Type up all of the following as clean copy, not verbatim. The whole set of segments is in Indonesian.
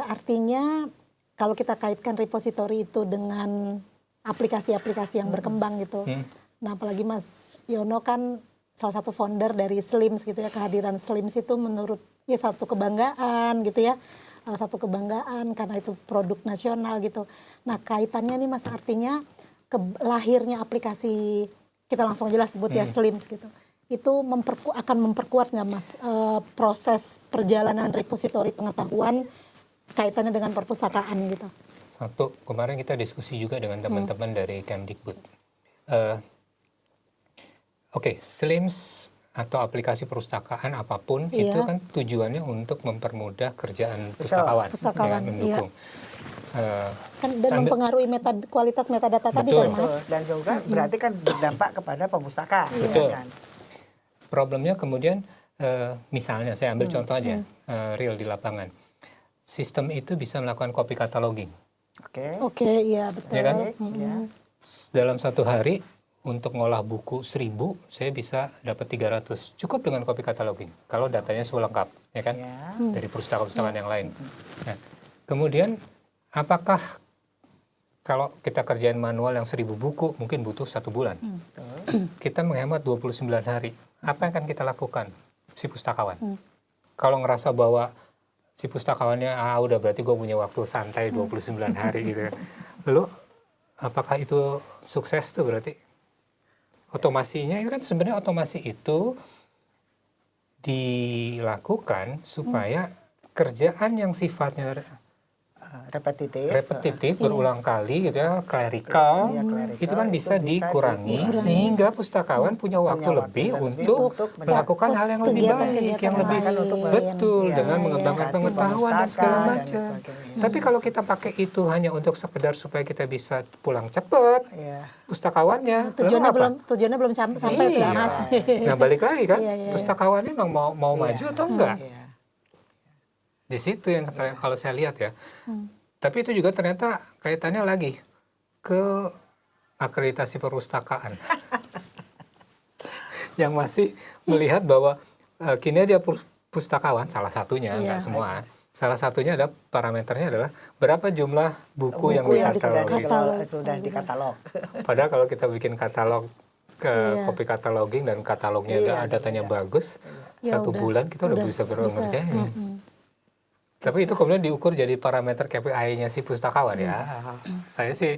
Artinya kalau kita kaitkan repository itu dengan aplikasi-aplikasi yang berkembang gitu. Nah apalagi Mas Yono kan salah satu founder dari Slims gitu ya, kehadiran Slims itu menurut ya satu kebanggaan gitu ya, satu kebanggaan karena itu produk nasional gitu. Nah kaitannya nih Mas, artinya lahirnya aplikasi, kita langsung aja lah sebut ya Slims gitu, itu akan memperkuat nggak Mas proses perjalanan repositori pengetahuan kaitannya dengan perpustakaan gitu? Satu, kemarin kita diskusi juga dengan teman-teman dari Kemdikbud. Oke, Slims atau aplikasi perpustakaan apapun itu kan tujuannya untuk mempermudah kerjaan pustakawan, ya, mendukung. Kan dan mempengaruhi kualitas metadata tadi kan Mas. Dan juga berarti kan berdampak kepada pemustakaan. Betul. Kan? Problemnya kemudian misalnya saya ambil contoh aja real di lapangan. Sistem itu bisa melakukan copy cataloging. Oke, iya betul. Ya kan? Dalam satu hari untuk ngolah buku 1000 saya bisa dapat 300. Cukup dengan copy cataloging kalau datanya semua lengkap, ya kan? Dari perpustakaan-perpustakaan yang lain. Nah, kemudian apakah kalau kita kerjain manual yang 1000 buku mungkin butuh 1 bulan. Kita menghemat 29 hari. Apa yang akan kita lakukan si pustakawan? Kalau ngerasa bahwa si pustakawannya udah berarti gue punya waktu santai 29 hari gitu. Lalu apakah itu sukses tuh berarti? Otomasinya itu kan sebenarnya otomasi itu dilakukan supaya kerjaan yang sifatnya repetitif berulang kali gitu ya, clerical, itu kan bisa dikurangi sehingga pustakawan punya waktu lebih untuk melakukan hal yang lebih baik, yang lebih betul dengan mengembangkan pengetahuan dan segala macam. Tapi kalau kita pakai itu hanya untuk sekedar supaya kita bisa pulang cepat, pustakawannya tujuannya belum sampai tuh Mas. Nah balik lagi kan, pustakawannya memang mau maju atau enggak? Di situ yang kalau saya lihat ya. Tapi itu juga ternyata kaitannya lagi ke akreditasi perpustakaan. Yang masih melihat bahwa kinerja pustakawan, salah satunya, enggak semua. Salah satunya ada parameternya adalah berapa jumlah buku yang dikatalog. Padahal kalau kita bikin katalog copy cataloging dan katalognya datanya bagus, satu bulan kita udah bisa ngerjain. Tapi itu kemudian diukur jadi parameter KPI-nya si pustakawan ya. Saya sih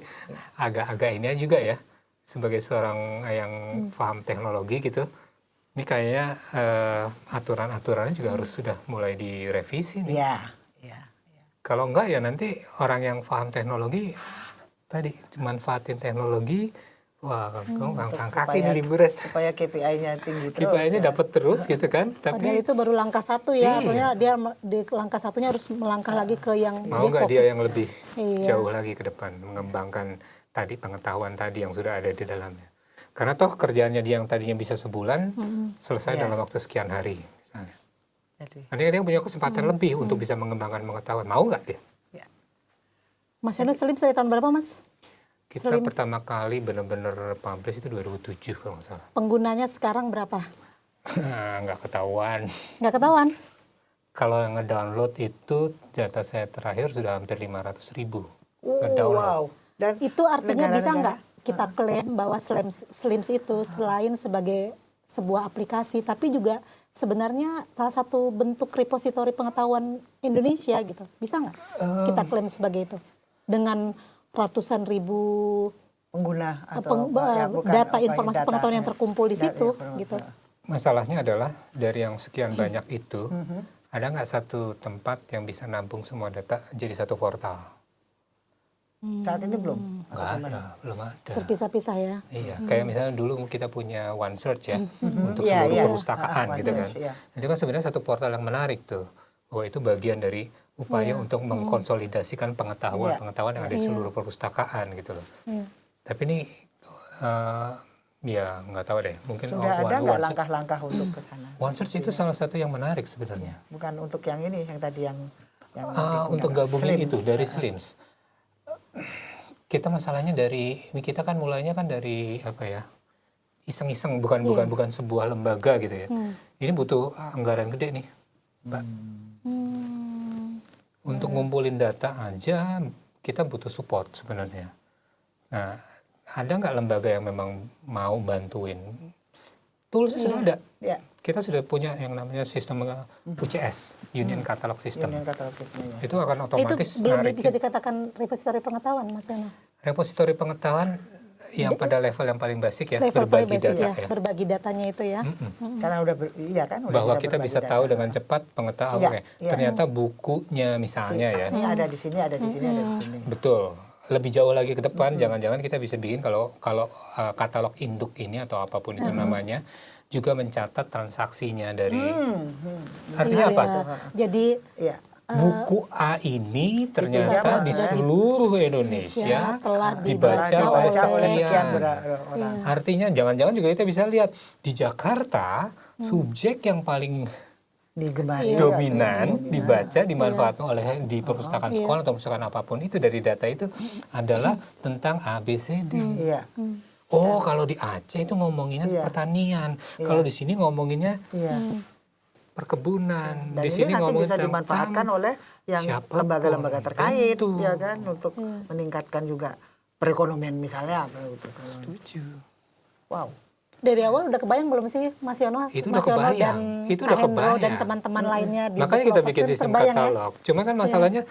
agak ini juga ya, sebagai seorang yang paham teknologi gitu. Ini kayaknya aturan-aturannya juga harus sudah mulai direvisi nih. Kalau enggak ya nanti orang yang paham teknologi tadi manfaatin teknologi, wah, ngangkang kaki di liburan. Supaya KPI-nya tinggi terus. KPI-nya dapat terus gitu kan. Tapi padahal itu baru langkah 1 ya. Artinya dia di langkah 1-nya harus melangkah lagi ke yang mau nggak dia yang lebih jauh lagi ke depan, mengembangkan tadi pengetahuan tadi yang sudah ada di dalamnya. Karena toh kerjaannya dia yang tadinya bisa sebulan, selesai dalam waktu sekian hari misalnya. Nanti dia punya kesempatan lebih untuk bisa mengembangkan pengetahuan. Mau nggak dia? Mas Yono Slims dari tahun berapa Mas? Kita pertama kali benar-benar publish itu 2007 kalau nggak salah. Penggunanya sekarang berapa? Nggak ketahuan. Nggak ketahuan? Kalau yang ngedownload itu data saya terakhir sudah hampir 500.000 Wow. Dan itu artinya bisa nggak kita klaim bahwa Slims itu selain sebagai sebuah aplikasi, tapi juga sebenarnya salah satu bentuk repositori pengetahuan Indonesia gitu. Bisa nggak kita klaim sebagai itu? Dengan ratusan ribu pengguna atau data informasi pengetahuan yang terkumpul di situ gitu. Masalahnya adalah dari yang sekian banyak itu ada nggak satu tempat yang bisa nampung semua data jadi satu portal? Saat ini belum? Nggak ada, belum ada. Terpisah-pisah ya? Iya, kayak misalnya dulu kita punya OneSearch ya untuk seluruh perpustakaan gitu kan. Itu kan sebenarnya satu portal yang menarik tuh, bahwa itu bagian dari upaya untuk mengkonsolidasikan pengetahuan yang ada di seluruh perpustakaan gitu loh. Tapi ini ya nggak tahu deh, mungkin sudah ada nggak langkah-langkah untuk ke sana? OneSearch itu salah satu yang menarik sebenarnya. Bukan untuk yang ini, yang tadi yang untuk gabungin itu dari Slims. Kita masalahnya kita kan mulainya kan dari apa ya, iseng-iseng, bukan sebuah lembaga gitu ya. Ini butuh anggaran gede nih, Mbak. Untuk ngumpulin data aja kita butuh support sebenarnya. Nah, ada nggak lembaga yang memang mau bantuin? Toolsnya sudah ada. Ya. Kita sudah punya yang namanya sistem UCS, Union Catalog System. Union Catalog System, ya. Itu akan otomatis Itu belum narikin. bisa dikatakan repositori pengetahuan, Mas Yono. Repositori pengetahuan yang pada level yang paling basic ya, Level paling berbagi basic data ya, ya. berbagi datanya itu ya. Karena udah iya kan, udah Bahwa kita berbagi bisa data. tahu dengan cepat pengetahuan. Iya, Oke, iya. ternyata bukunya misalnya ya. Ini ada di sini, ada di sini, ada di sini. Betul. Lebih jauh lagi ke depan, jangan-jangan kita bisa bikin kalau katalog induk ini atau apapun itu namanya juga mencatat transaksinya dari. Artinya apa? Ya, jadi Iya. Buku A ini ternyata di sudah seluruh Indonesia telah dibaca oleh sekian. orang. Artinya jangan-jangan juga kita bisa lihat di Jakarta subjek yang paling Digemari. dominan dibaca dimanfaatkan oleh di perpustakaan sekolah atau perpustakaan apapun itu dari data itu adalah tentang ABCD. Iya. Oh, kalau di Aceh itu ngomonginnya pertanian. Kalau di sini ngomonginnya Iya. perkebunan. Dan Di ini sini nanti ngomongin bisa tentang dimanfaatkan oleh yang siapapun. lembaga-lembaga terkait, Betul. ya kan, untuk meningkatkan juga perekonomian misalnya. Gitu. Setuju. Wow. dari awal udah kebayang belum sih Mas Yono? Itu Mas udah Yono kebayang. dan Itu Kak udah Hendro kebayang. dan teman-teman lainnya di Makanya kita Book bikin Lovers sistem terbayang ya? katalog. Cuma kan masalahnya